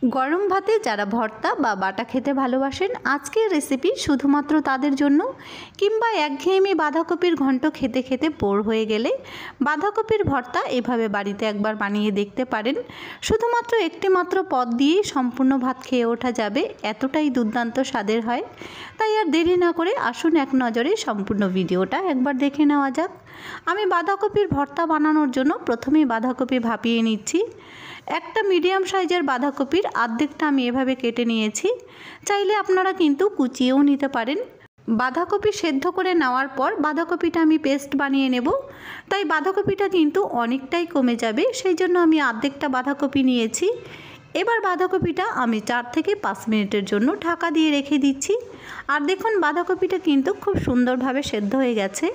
গরম ভাতে যারা ভর্তা বা বাটা খেতে ভালোবাসেন আজকের রেসিপি শুধুমাত্র তাদের জন্য, কিংবা একঘেয়েমি বাঁধাকপির ঘন্ট খেতে খেতে বোর হয়ে গেলে বাঁধাকপির ভর্তা এভাবে বাড়িতে একবার বানিয়ে দেখতে পারেন। শুধুমাত্র একটি মাত্র পদ দিয়েই সম্পূর্ণ ভাত খেয়ে ওঠা যাবে, এতটাই দুর্দান্ত স্বাদের হয়। তাই আর দেরি না করে আসুন এক নজরে সম্পূর্ণ ভিডিওটা একবার দেখে নেওয়া যাক। আমি বাঁধাকপির ভর্তা বানানোর জন্য প্রথমেই বাঁধাকপি ভাপিয়ে নিচ্ছি। একটা মিডিয়াম সাইজের বাঁধাকপির অর্ধেকটা আমি এভাবে কেটে নিয়েছি, চাইলে আপনারা কিন্তু কুচিয়েও নিতে পারেন। বাঁধাকপি সেদ্ধ করে নেওয়ার পর বাঁধাকপিটা আমি পেস্ট বানিয়ে নেব, তাই বাঁধাকপিটা কিন্তু অনেকটাই কমে যাবে, সেই জন্য আমি অর্ধেকটা বাঁধাকপি নিয়েছি। এবার বাঁধাকপিটা আমি 4 থেকে 5 মিনিটের জন্য ঢাকা দিয়ে রেখে দিচ্ছি। আর দেখুন বাঁধাকপিটা কিন্তু খুব সুন্দরভাবে সেদ্ধ হয়ে গেছে।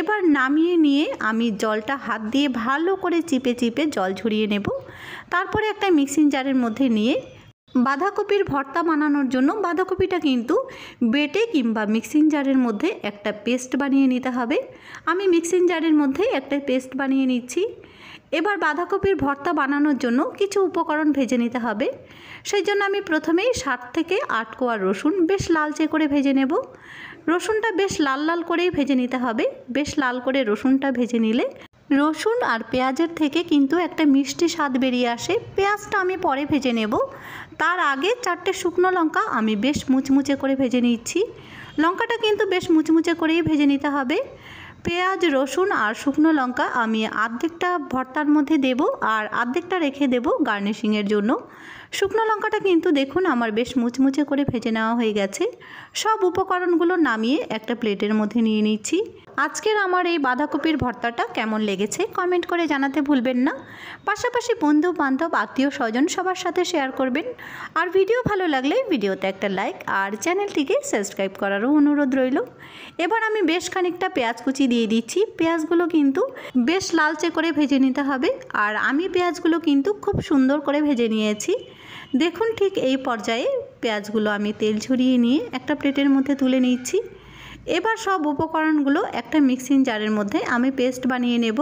এবার নামিয়ে নিয়ে আমি জলটা হাত দিয়ে ভালো করে চিপে চিপে জল ঝরিয়ে নেব। তারপরে একটা মিক্সিং জারের মধ্যে নিয়ে বাঁধাকপির ভর্তা বানানোর জন্য বাঁধাকপিটা কিন্তু বেটে কিংবা মিক্সিং জারের মধ্যে একটা পেস্ট বানিয়ে নিতে হবে। আমি মিক্সিং জারের মধ্যে একটা পেস্ট বানিয়ে নিচ্ছি। এবার বাঁধাকপির ভর্তা বানানোর জন্য কিছু উপকরণ ভেজে নিতে হবে। সেই জন্য আমি প্রথমেই 7 থেকে 8 কোয়া রসুন বেশ লালচে করে ভেজে নেব। রসুনটা বেশ লাল লাল করেই ভেজে নিতে হবে। বেশ লাল করে রসুনটা ভেজে নিলে রসুন আর পেঁয়াজের থেকে কিন্তু একটা মিষ্টি স্বাদ বেরিয়ে আসে। পেঁয়াজটা আমি পরে ভেজে নেব, তার আগে 4টে শুকনো লঙ্কা আমি বেশ মুচমুচে করে ভেজে নিচ্ছি। লঙ্কাটা কিন্তু বেশ মুচমুচে করেই ভেজে নিতে হবে। পেঁয়াজ, রসুন আর শুকনো লঙ্কা আমি অর্ধেকটা ভর্তার মধ্যে দেব আর অর্ধেকটা রেখে দেব গার্নিশিংয়ের জন্য। শুকনো লঙ্কাটা কিন্তু দেখুন আমার বেশ মুচমুচে করে ভেজে নেওয়া হয়ে গেছে। সব উপকরণগুলো নামিয়ে একটা প্লেটের মধ্যে নিয়ে নিচ্ছি। আজকের আমার এই বাঁধাকপির ভর্তাটা কেমন লেগেছে কমেন্ট করে জানাতে ভুলবেন না। পাশাপাশি বন্ধু বান্ধব আত্মীয় স্বজন সবার সাথে শেয়ার করবেন। আর ভিডিও ভালো লাগলে ভিডিওতে একটা লাইক আর চ্যানেলটিকে সাবস্ক্রাইব করারও অনুরোধ রইল। এবার আমি বেশ খানিকটা পেঁয়াজ কুচি দিয়ে দিচ্ছি। পেঁয়াজগুলো কিন্তু বেশ লালচে করে ভেজে নিতে হবে, আর আমি পেঁয়াজগুলো কিন্তু খুব সুন্দর করে ভেজে নিয়েছি। দেখুন ঠিক এই পর্যায়ে পেঁয়াজগুলো আমি তেল ঝরিয়ে নিয়ে একটা প্লেটের মধ্যে তুলে নিচ্ছি। এবার সব উপকরণগুলো একটা মিক্সিং জারের মধ্যে আমি পেস্ট বানিয়ে নেব।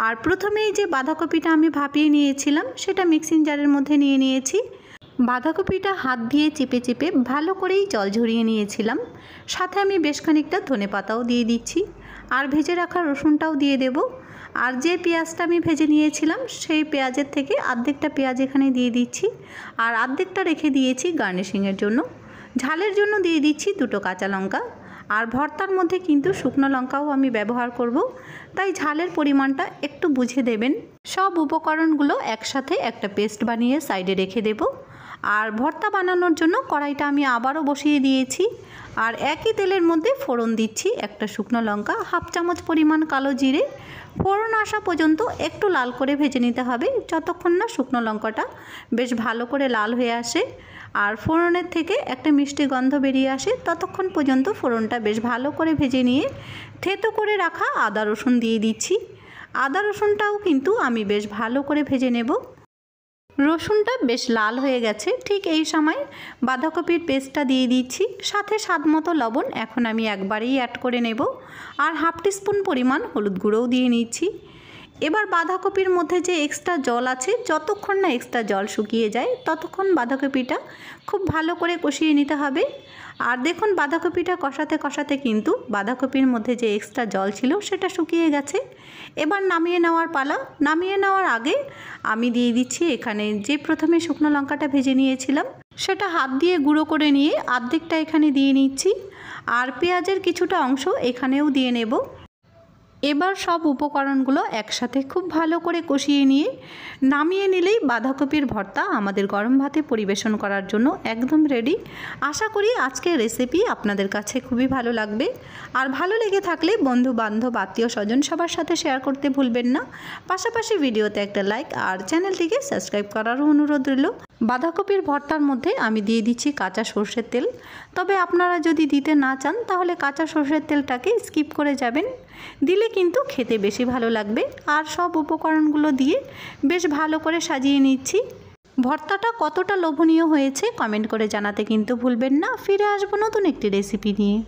আর প্রথমেই যে বাঁধাকপিটা আমি ভাপিয়ে নিয়েছিলাম সেটা মিক্সিং জারের মধ্যে নিয়ে নিয়েছি। বাঁধাকপিটা হাত দিয়ে চিপে চিপে ভালো করেই জল ঝরিয়ে নিয়েছিলাম। সাথে আমি বেশ খানিকটা ধনেপাতাও দিয়ে দিচ্ছি, আর ভেজে রাখা রসুনটাও দিয়ে দেব। আর যে পেঁয়াজটা আমি ভেজে নিয়েছিলাম সেই পেঁয়াজের থেকে অর্ধেকটা পেঁয়াজ এখানে দিয়ে দিচ্ছি, আর অর্ধেকটা রেখে দিয়েছি গার্নিশিংয়ের জন্য। ঝালের জন্য দিয়ে দিচ্ছি 2টো কাঁচা লঙ্কা। আর ভর্তার মধ্যে কিন্তু শুকনো লঙ্কাও আমি ব্যবহার করব, তাই ঝালের পরিমাণটা একটু বুঝে দেবেন। সব উপকরণগুলো একসাথে একটা পেস্ট বানিয়ে সাইডে রেখে দেব। আর ভর্তা বানানোর জন্য কড়াইটা আমি আবারও বসিয়ে দিয়েছি। আর একই তেলের মধ্যে ফোড়ন দিচ্ছি একটা শুকনো লঙ্কা, 1/2 চামচ পরিমাণ কালো জিরে। ফোড়ন আসা পর্যন্ত একটু লাল করে ভেজে নিতে হবে, যতক্ষণ না শুকনো লঙ্কাটা বেশ ভালো করে লাল হয়ে আসে আর ফোড়নের থেকে একটা মিষ্টি গন্ধ বেরিয়ে আসে, ততক্ষণ পর্যন্ত ফোড়নটা বেশ ভালো করে ভেজে নিয়ে থেতো করে রাখা আদা রসুন দিয়ে দিচ্ছি। আদা রসুনটাও কিন্তু আমি বেশ ভালো করে ভেজে নেব। রসুনটা বেশ লাল হয়ে গেছে, ঠিক এই সময় বাঁধাকপির পেস্টটা দিয়ে দিচ্ছি। সাথে স্বাদ মতো লবণ এখন আমি একবারেই অ্যাড করে নেব, আর 1/2 টিস্পুন পরিমাণ হলুদ গুঁড়োও দিয়ে নিচ্ছি। এবার বাঁধাকপির মধ্যে যে এক্সট্রা জল আছে, যতক্ষণ না এক্সট্রা জল শুকিয়ে যায় ততক্ষণ বাঁধাকপিটা খুব ভালো করে কষিয়ে নিতে হবে। আর দেখুন বাঁধাকপিটা কষাতে কষাতে কিন্তু বাঁধাকপির মধ্যে যে এক্সট্রা জল ছিল সেটা শুকিয়ে গেছে। এবার নামিয়ে নেওয়ার পালা। নামিয়ে নেওয়ার আগে আমি দিয়ে দিচ্ছি এখানে যে প্রথমে শুকনো লঙ্কাটা ভেজে নিয়েছিলাম সেটা হাত দিয়ে গুঁড়ো করে নিয়ে অর্ধেকটা এখানে দিয়ে নিচ্ছি, আর পেঁয়াজের কিছুটা অংশ এখানেও দিয়ে নেব। এবার সব উপকরণগুলো একসাথে খুব ভালো করে কষিয়ে নিয়ে নামিয়ে নিলেই বাঁধাকপির ভর্তা আমাদের গরম ভাতে পরিবেশন করার জন্য একদম রেডি। আশা করি আজকের রেসিপি আপনাদের কাছে খুবই ভালো লাগবে। আর ভালো লেগে থাকলে বন্ধু বান্ধব আত্মীয় স্বজন সবার সাথে শেয়ার করতে ভুলবেন না। পাশাপাশি ভিডিওতে একটা লাইক আর চ্যানেলটিকে সাবস্ক্রাইব করারও অনুরোধ রইল। বাঁধাকপির ভর্তার মধ্যে আমি দিয়ে দিচ্ছি কাঁচা সর্ষের তেল। তবে আপনারা যদি দিতে না চান তাহলে কাঁচা সর্ষের তেলটাকে স্কিপ করে যাবেন, দিলে কিন্তু খেতে বেশি ভালো লাগবে। আর সব উপকরণগুলো দিয়ে বেশ ভালো করে সাজিয়ে নিচ্ছি। ভর্তাটা কতটা লোভনীয় হয়েছে কমেন্ট করে জানাতে কিন্তু ভুলবেন না। ফিরে আসবো নতুন একটি রেসিপি নিয়ে।